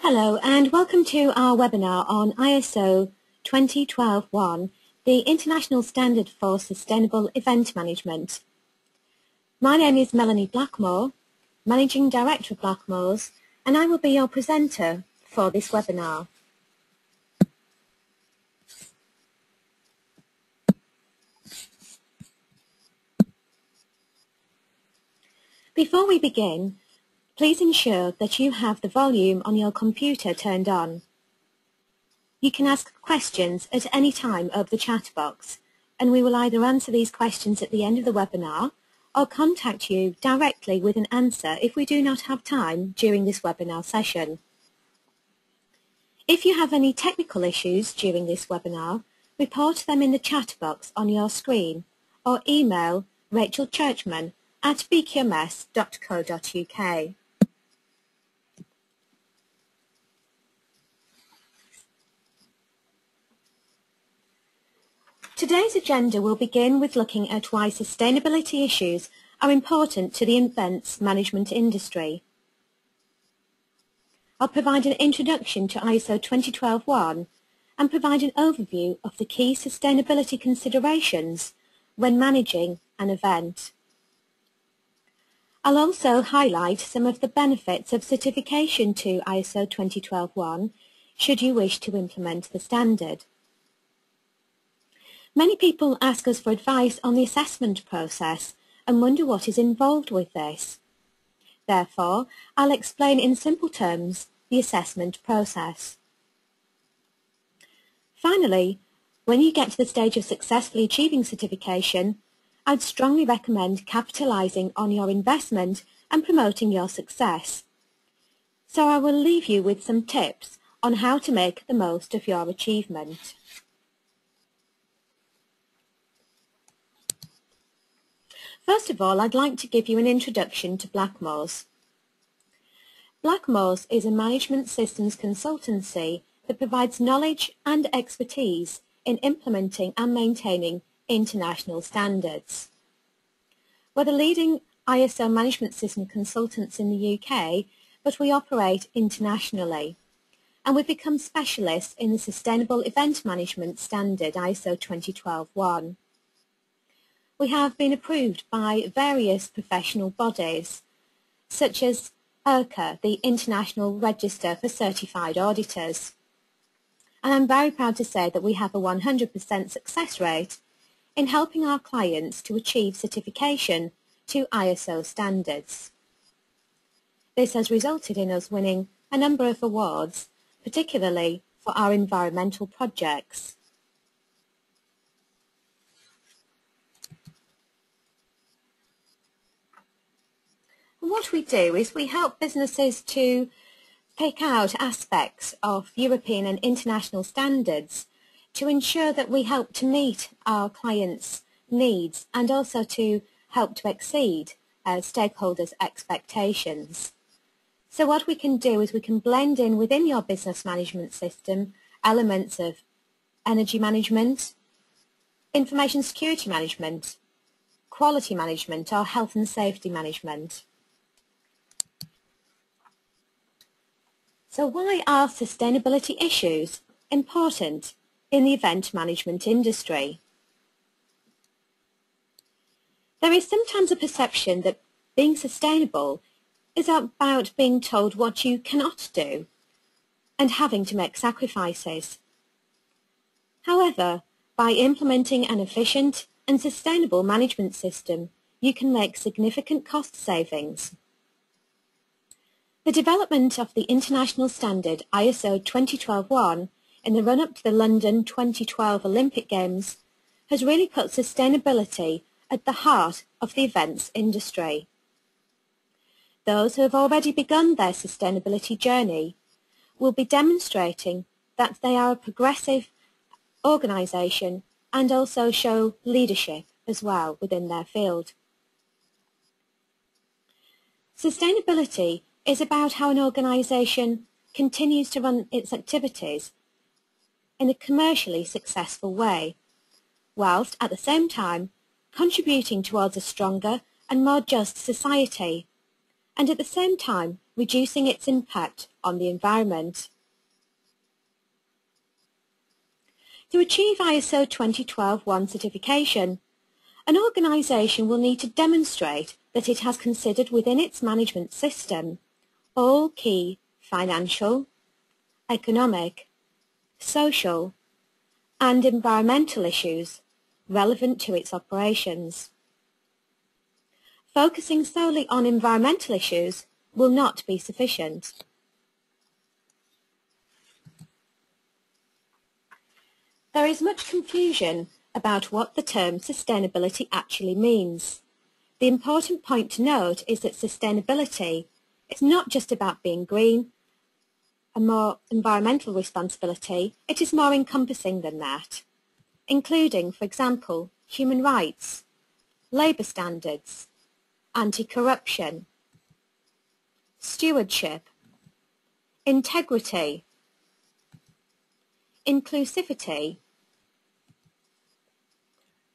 Hello and welcome to our webinar on ISO 2012-1, the International Standard for Sustainable Event Management. My name is Melanie Blackmore, Managing Director of Blackmores, and I will be your presenter for this webinar. Before we begin, please ensure that you have the volume on your computer turned on. You can ask questions at any time over the chat box, and we will either answer these questions at the end of the webinar or contact you directly with an answer if we do not have time during this webinar session. If you have any technical issues during this webinar, report them in the chat box on your screen or email rachelchurchman@bqms.co.uk. Today's agenda will begin with looking at why sustainability issues are important to the events management industry. I'll provide an introduction to ISO 2012-1 and provide an overview of the key sustainability considerations when managing an event. I'll also highlight some of the benefits of certification to ISO 2012-1 should you wish to implement the standard. Many people ask us for advice on the assessment process and wonder what is involved with this. Therefore, I'll explain in simple terms the assessment process. Finally, when you get to the stage of successfully achieving certification, I'd strongly recommend capitalising on your investment and promoting your success. So I will leave you with some tips on how to make the most of your achievement. First of all, I'd like to give you an introduction to Blackmores. Blackmores is a management systems consultancy that provides knowledge and expertise in implementing and maintaining international standards. We're the leading ISO management system consultants in the UK, but we operate internationally, and we've become specialists in the Sustainable Event Management Standard ISO 2012-1. We have been approved by various professional bodies, such as IRCA, the International Register for Certified Auditors. And I'm very proud to say that we have a 100% success rate in helping our clients to achieve certification to ISO standards. This has resulted in us winning a number of awards, particularly for our environmental projects. What we do is we help businesses to pick out aspects of European and international standards to ensure that we help to meet our clients' needs and also to help to exceed stakeholders' expectations. So what we can do is we can blend in within your business management system elements of energy management, information security management, quality management or health and safety management. So why are sustainability issues important in the event management industry? There is sometimes a perception that being sustainable is about being told what you cannot do and having to make sacrifices. However, by implementing an efficient and sustainable management system, you can make significant cost savings. The development of the international standard ISO 2012-1 in the run-up to the London 2012 Olympic Games has really put sustainability at the heart of the events industry. Those who have already begun their sustainability journey will be demonstrating that they are a progressive organisation and also show leadership as well within their field. Sustainability is about how an organisation continues to run its activities in a commercially successful way, whilst at the same time contributing towards a stronger and more just society, and at the same time reducing its impact on the environment. To achieve ISO 2012-1 certification, an organisation will need to demonstrate that it has considered within its management system all key financial, economic, social and environmental issues relevant to its operations. Focusing solely on environmental issues will not be sufficient. There is much confusion about what the term sustainability actually means. The important point to note is that sustainability is not just about being green, a more environmental responsibility. It is more encompassing than that, including, for example, human rights, labour standards, anti-corruption, stewardship, integrity, inclusivity,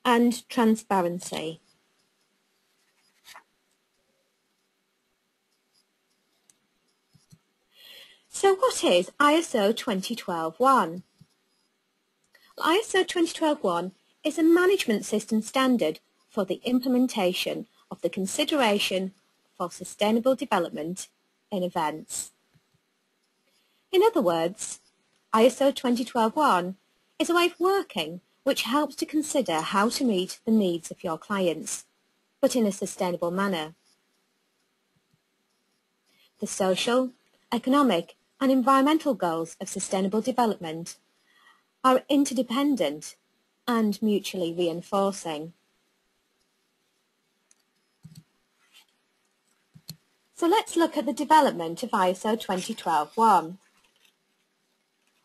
and transparency. So what is ISO 2012-1? ISO 2012-1 is a management system standard for the implementation of the consideration for sustainable development in events. In other words, ISO 2012-1 is a way of working which helps to consider how to meet the needs of your clients, but in a sustainable manner. The social, economic and environmental goals of sustainable development are interdependent and mutually reinforcing. So let's look at the development of ISO 2012-1.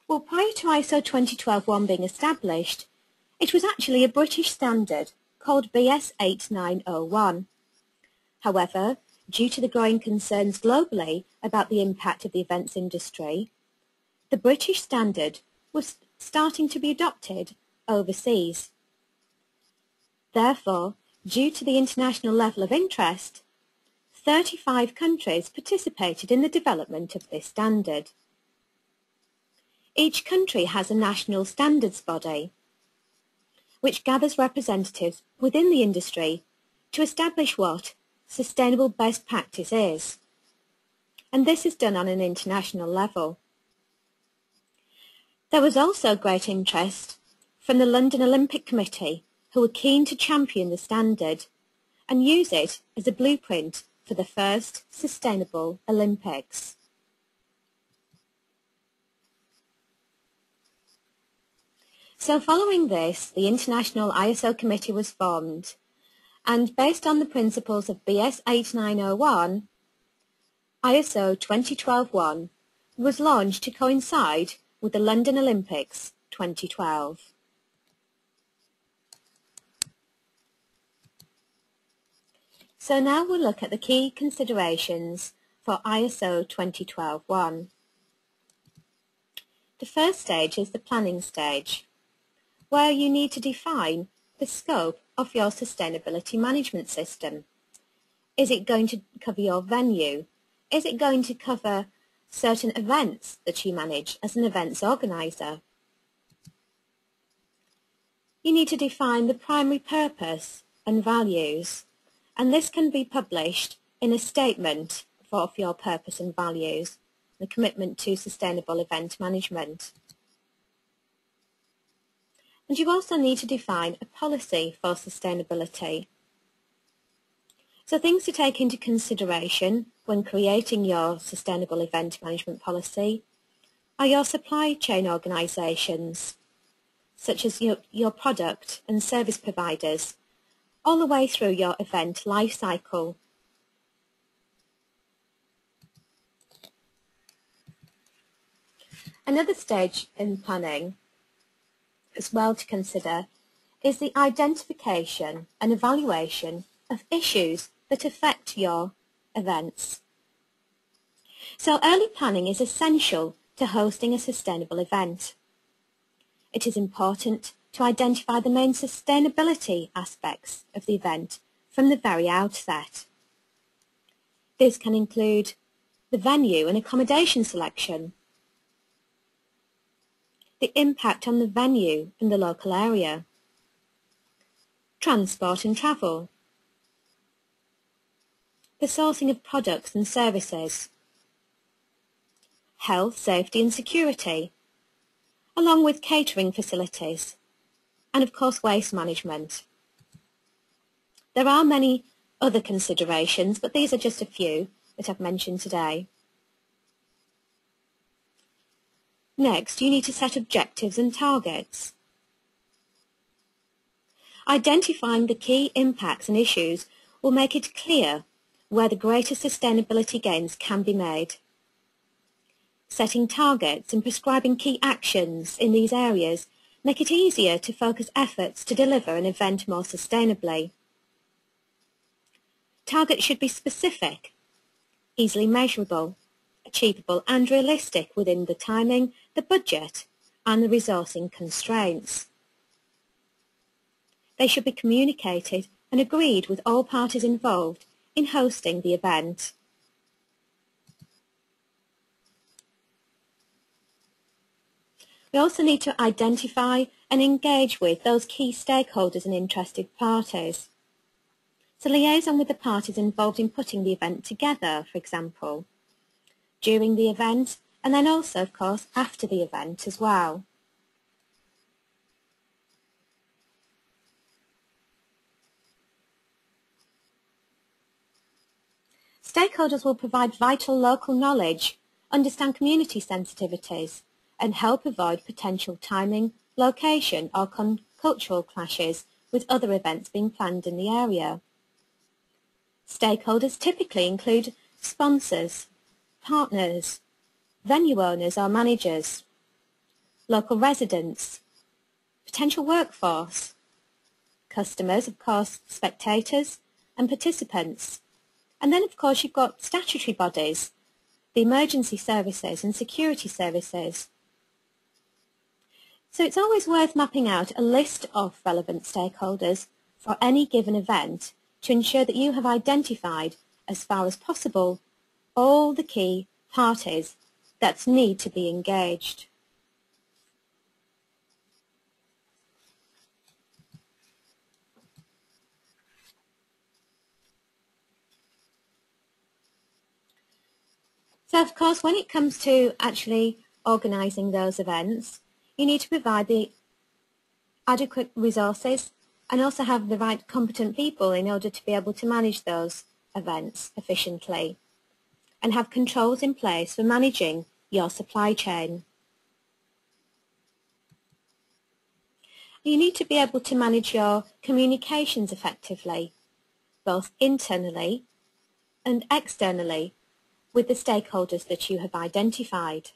Well, prior to ISO 2012-1 being established, it was actually a British standard called BS 8901. However, due to the growing concerns globally about the impact of the events industry, the British standard was starting to be adopted overseas. Therefore, due to the international level of interest, 35 countries participated in the development of this standard. Each country has a national standards body, which gathers representatives within the industry to establish what sustainable best practice is. And this is done on an international level. There was also great interest from the London Olympic Committee, who were keen to champion the standard and use it as a blueprint for the first sustainable Olympics. So following this, the International ISO Committee was formed, and based on the principles of BS 8901, ISO 2012-1 was launched to coincide with the London Olympics 2012. So now we'll look at the key considerations for ISO 2012-1. The first stage is the planning stage, where you need to define the scope of your sustainability management system. Is it going to cover your venue? Is it going to cover certain events that you manage as an events organiser? You need to define the primary purpose and values, and this can be published in a statement of your purpose and values, the commitment to sustainable event management. And you also need to define a policy for sustainability. So things to take into consideration when creating your sustainable event management policy are your supply chain organisations, such as your product and service providers, all the way through your event life cycle. Another stage in planning as well to consider is the identification and evaluation of issues that affect your events. So early planning is essential to hosting a sustainable event. It is important to identify the main sustainability aspects of the event from the very outset. This can include the venue and accommodation selection, the impact on the venue and the local area, transport and travel, the sourcing of products and services, health, safety and security, along with catering facilities, and of course waste management. There are many other considerations, but these are just a few that I've mentioned today. Next, you need to set objectives and targets. Identifying the key impacts and issues will make it clear where the greatest sustainability gains can be made. Setting targets and prescribing key actions in these areas make it easier to focus efforts to deliver an event more sustainably. Targets should be specific, easily measurable, achievable and realistic within the timing, the budget and the resourcing constraints. They should be communicated and agreed with all parties involved in hosting the event. We also need to identify and engage with those key stakeholders and interested parties. So liaison with the parties involved in putting the event together, for example, during the event, and then also, of course, after the event as well. Stakeholders will provide vital local knowledge, understand community sensitivities, and help avoid potential timing, location or cultural clashes with other events being planned in the area. Stakeholders typically include sponsors, partners, venue owners or managers, local residents, potential workforce, customers, of course, spectators and participants. And then, of course, you've got statutory bodies, the emergency services and security services. So it's always worth mapping out a list of relevant stakeholders for any given event to ensure that you have identified, as far as possible, all the key parties that need to be engaged. So, of course, when it comes to actually organising those events, you need to provide the adequate resources and also have the right competent people in order to be able to manage those events efficiently and have controls in place for managing your supply chain. You need to be able to manage your communications effectively, both internally and externally, with the stakeholders that you have identified.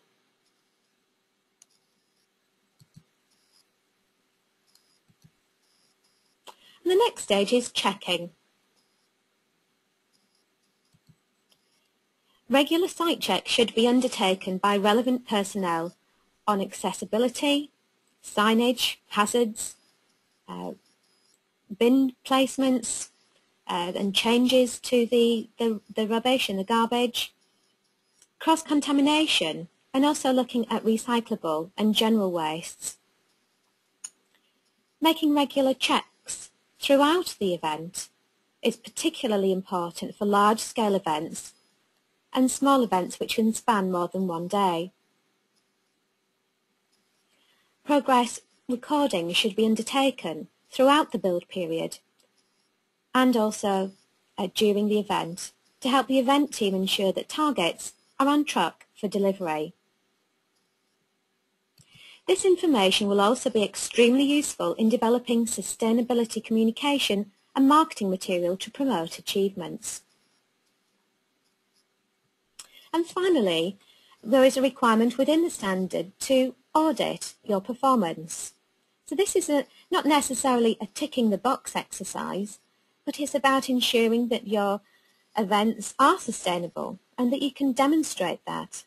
And the next stage is checking. Regular site checks should be undertaken by relevant personnel on accessibility, signage, hazards, bin placements, and changes to the rubbish and the garbage, cross-contamination, and also looking at recyclable and general wastes. Making regular checks throughout the event is particularly important for large-scale events and small events which can span more than one day. Progress recording should be undertaken throughout the build period and also during the event to help the event team ensure that targets are on track for delivery. This information will also be extremely useful in developing sustainability communication and marketing material to promote achievements. And finally, there is a requirement within the standard to audit your performance. So this is not necessarily a ticking the box exercise, but it's about ensuring that your events are sustainable and that you can demonstrate that.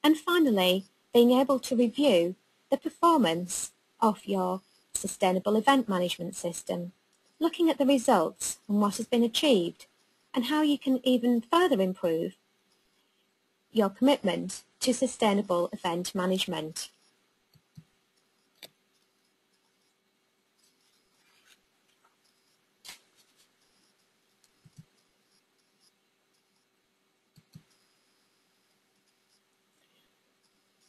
And finally, being able to review the performance of your sustainable event management system, looking at the results and what has been achieved, and how you can even further improve your commitment to sustainable event management.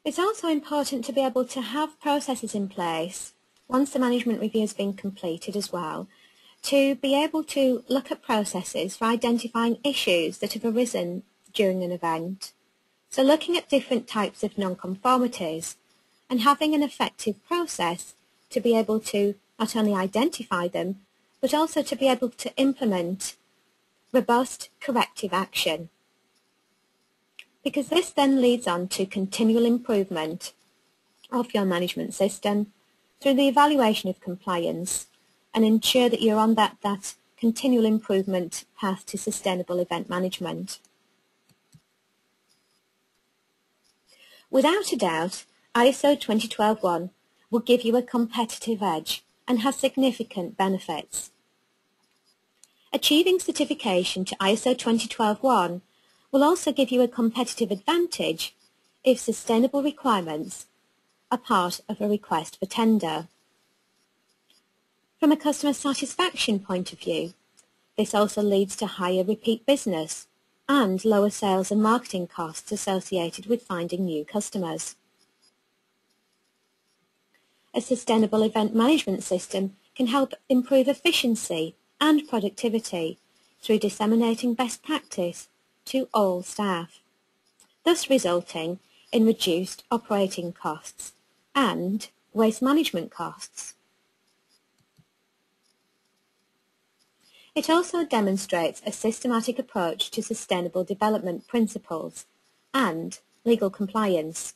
It's also important to be able to have processes in place, once the management review has been completed as well, to be able to look at processes for identifying issues that have arisen during an event. So looking at different types of non-conformities and having an effective process to be able to not only identify them, but also to be able to implement robust corrective action. Because this then leads on to continual improvement of your management system through the evaluation of compliance and ensure that you're on that continual improvement path to sustainable event management. Without a doubt, ISO 20121 will give you a competitive edge and has significant benefits. Achieving certification to ISO 20121 will also give you a competitive advantage if sustainable requirements are part of a request for tender. From a customer satisfaction point of view, this also leads to higher repeat business and lower sales and marketing costs associated with finding new customers. A sustainable event management system can help improve efficiency and productivity through disseminating best practice to all staff, thus resulting in reduced operating costs and waste management costs. It also demonstrates a systematic approach to sustainable development principles and legal compliance.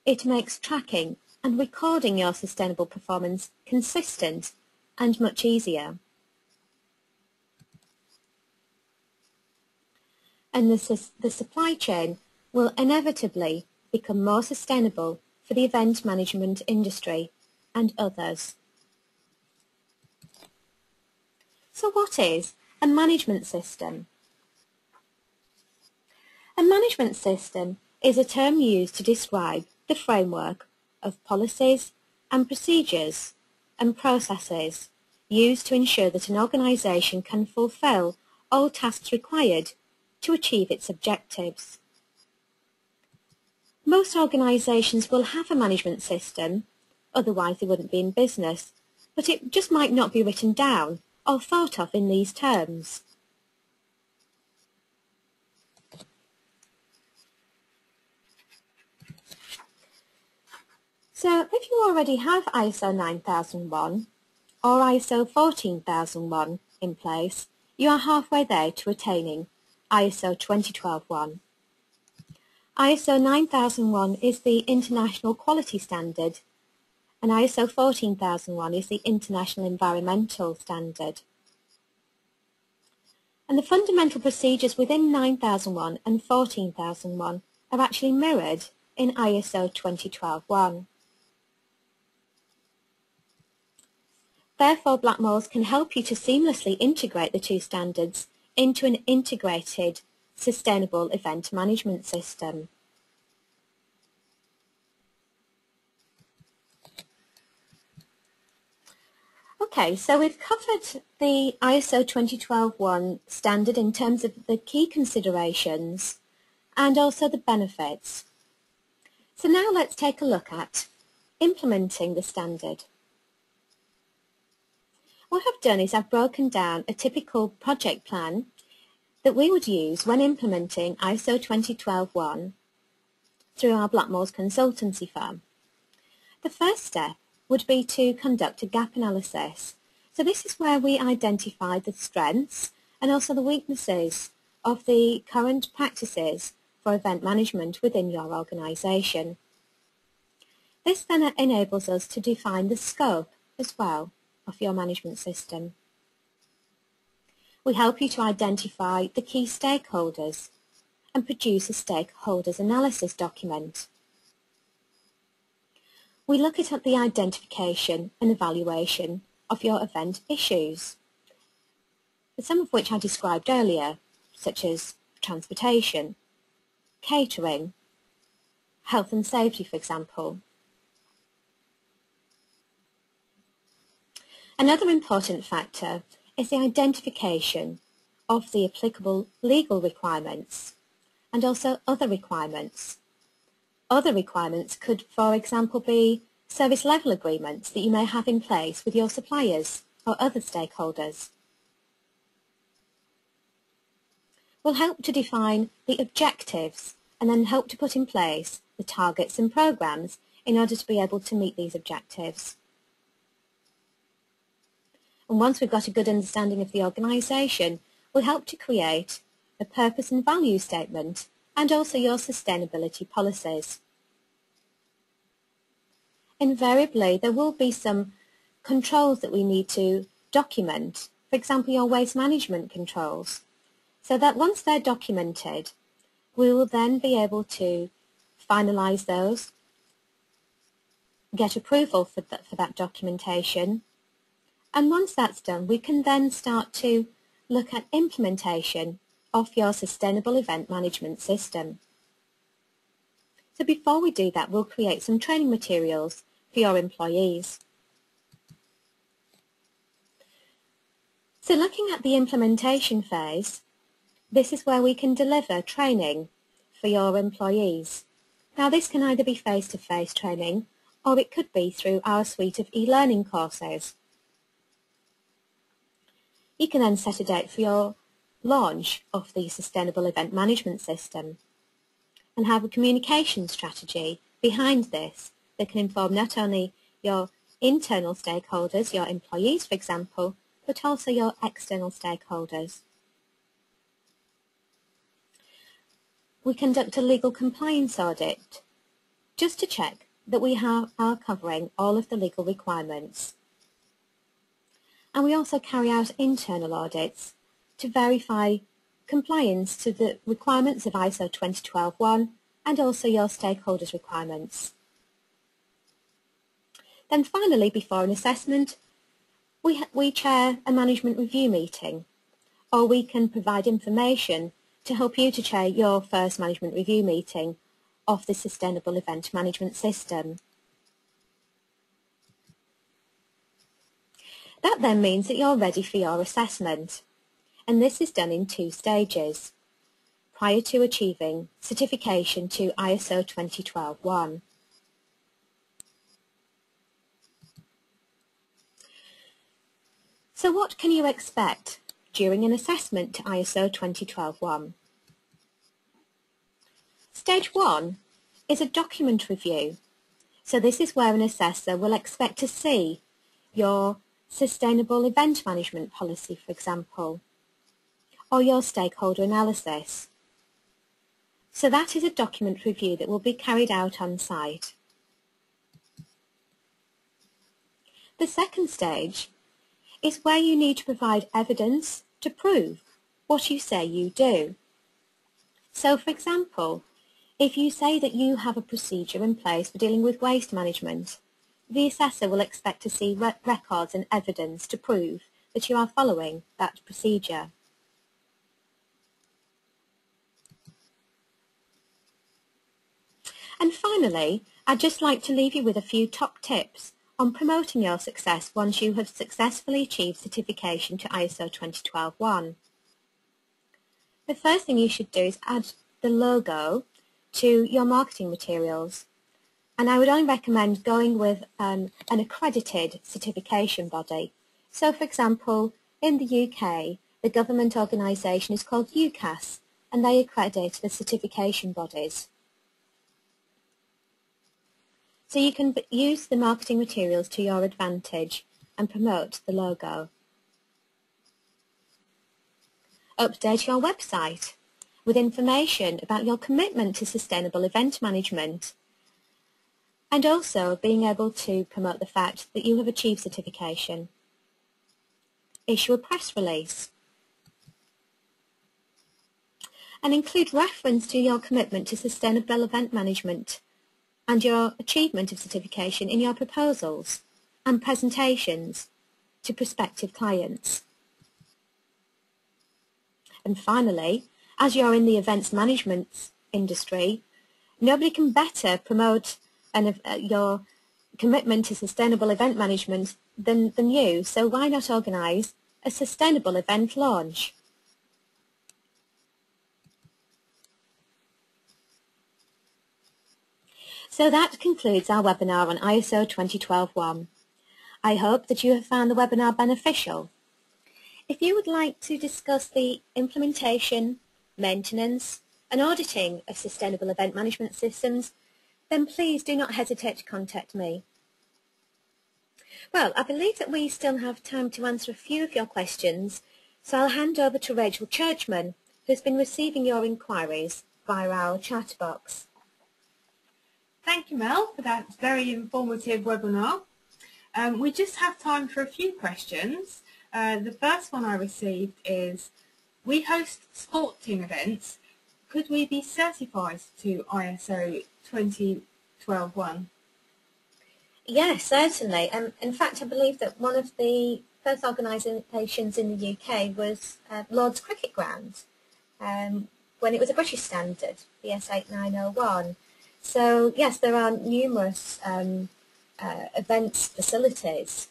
It makes tracking and recording your sustainable performance consistent and much easier. And the supply chain will inevitably become more sustainable for the event management industry and others. So what is a management system? A management system is a term used to describe the framework of policies and procedures and processes used to ensure that an organisation can fulfil all tasks required to achieve its objectives. Most organisations will have a management system, otherwise they wouldn't be in business, but it just might not be written down or thought of in these terms. So if you already have ISO 9001 or ISO 14001 in place, you are halfway there to attaining ISO 20121. ISO 9001 is the international quality standard and ISO 14001 is the international environmental standard. And the fundamental procedures within 9001 and 14001 are actually mirrored in ISO 20121. Therefore, Blackmores can help you to seamlessly integrate the two standards into an integrated, sustainable event management system. Okay, so we've covered the ISO 20121 standard in terms of the key considerations and also the benefits. So now let's take a look at implementing the standard. What I've done is I've broken down a typical project plan that we would use when implementing ISO 20121 through our Blackmores consultancy firm. The first step would be to conduct a gap analysis. So this is where we identify the strengths and also the weaknesses of the current practices for event management within your organisation. This then enables us to define the scope as well of your management system. We help you to identify the key stakeholders and produce a stakeholders analysis document. We look at the identification and evaluation of your event issues. some of which I described earlier, such as transportation, catering, health and safety, for example. Another important factor is the identification of the applicable legal requirements and also other requirements. Other requirements could, for example, be service level agreements that you may have in place with your suppliers or other stakeholders. Will help to define the objectives and then help to put in place the targets and programs in order to be able to meet these objectives. And once we've got a good understanding of the organisation, we'll help to create a purpose and value statement and also your sustainability policies. Invariably, there will be some controls that we need to document, for example, your waste management controls, so that once they're documented, we will then be able to finalise those, get approval for that documentation, and once that's done, we can then start to look at implementation of your sustainable event management system. So before we do that, we'll create some training materials for your employees. So looking at the implementation phase, this is where we can deliver training for your employees. Now this can either be face-to-face training or it could be through our suite of e-learning courses. You can then set a date for your launch of the Sustainable Event Management System and have a communication strategy behind this that can inform not only your internal stakeholders, your employees for example, but also your external stakeholders. We conduct a legal compliance audit just to check that we are covering all of the legal requirements. And we also carry out internal audits to verify compliance to the requirements of ISO 2012-1 and also your stakeholders' requirements. Then finally, before an assessment, we chair a management review meeting, or we can provide information to help you to chair your first management review meeting of the Sustainable Event Management System. That then means that you're ready for your assessment, and this is done in 2 stages, prior to achieving certification to ISO 2012-1. So what can you expect during an assessment to ISO 2012-1? Stage 1 is a document review. So this is where an assessor will expect to see your sustainable event management policy, for example, or your stakeholder analysis. So that is a document review that will be carried out on site. The second stage is where you need to provide evidence to prove what you say you do. So, for example, if you say that you have a procedure in place for dealing with waste management, the assessor will expect to see records and evidence to prove that you are following that procedure. And finally, I'd just like to leave you with a few top tips on promoting your success once you have successfully achieved certification to ISO 2012-1. The first thing you should do is add the logo to your marketing materials. And I would only recommend going with an accredited certification body. So, for example, in the UK, the government organisation is called UCAS, and they accredit the certification bodies. So you can use the marketing materials to your advantage and promote the logo. Update your website with information about your commitment to sustainable event management, and also being able to promote the fact that you have achieved certification. Issue a press release and include reference to your commitment to sustainable event management and your achievement of certification in your proposals and presentations to prospective clients. And finally, as you're in the events management industry, nobody can better promote your commitment to sustainable event management than you. So why not organise a sustainable event launch? So that concludes our webinar on ISO 2012-1. I hope that you have found the webinar beneficial. If you would like to discuss the implementation, maintenance and auditing of sustainable event management systems, then please do not hesitate to contact me. Well, I believe that we still have time to answer a few of your questions, so I'll hand over to Rachel Churchman, who's been receiving your inquiries via our chat box. Thank you, Mel, for that very informative webinar. We just have time for a few questions. The first one I received is, we host sport team events. Could we be certified to ISO 2012-1? Yes, certainly. In fact, I believe that one of the first organisations in the UK was Lord's Cricket Ground, when it was a British standard, the S8901. So yes, there are numerous events facilities,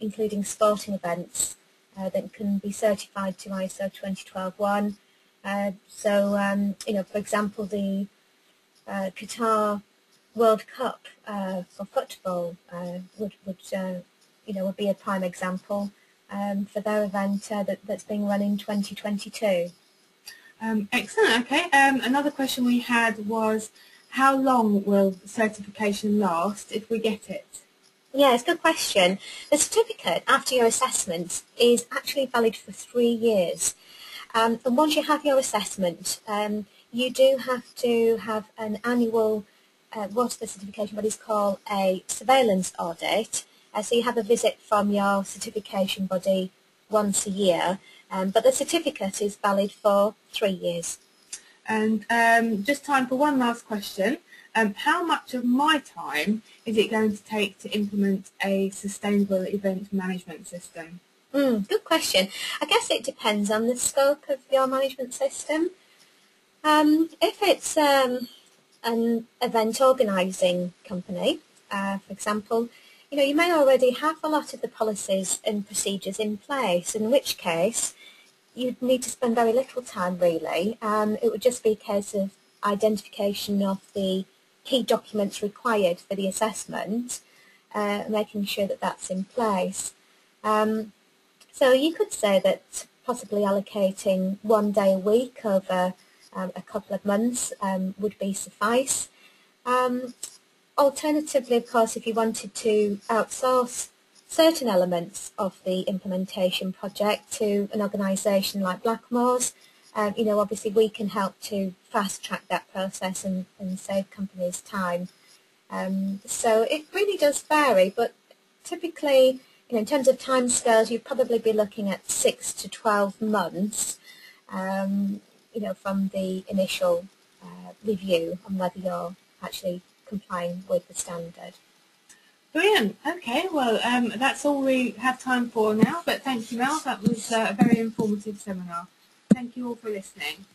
including sporting events, that can be certified to ISO 2012-1. For example, the Qatar World Cup for football would be a prime example for their event that's being run in 2022. Excellent. Okay. Another question we had was, how long will the certification last if we get it? Yeah, it's a good question. The certificate after your assessment is actually valid for 3 years. And once you have your assessment, you do have to have an annual, what the certification bodies call a surveillance audit. So you have a visit from your certification body once a year, but the certificate is valid for 3 years. And just time for one last question. How much of my time is it going to take to implement a sustainable event management system? Good question. I guess it depends on the scope of your management system. If it's an event organising company, for example, you may already have a lot of the policies and procedures in place, in which case you'd need to spend very little time really. It would just be a case of identification of the key documents required for the assessment, making sure that that's in place. So you could say that possibly allocating 1 day a week over a couple of months would be suffice. Alternatively, of course, if you wanted to outsource certain elements of the implementation project to an organisation like Blackmores, obviously we can help to fast track that process and save companies time. So it really does vary, but typically, in terms of timescales, you'd probably be looking at 6 to 12 months, from the initial review on whether you're actually complying with the standard. Brilliant. Okay, well, that's all we have time for now, but thank you, Mel. That was a very informative seminar. Thank you all for listening.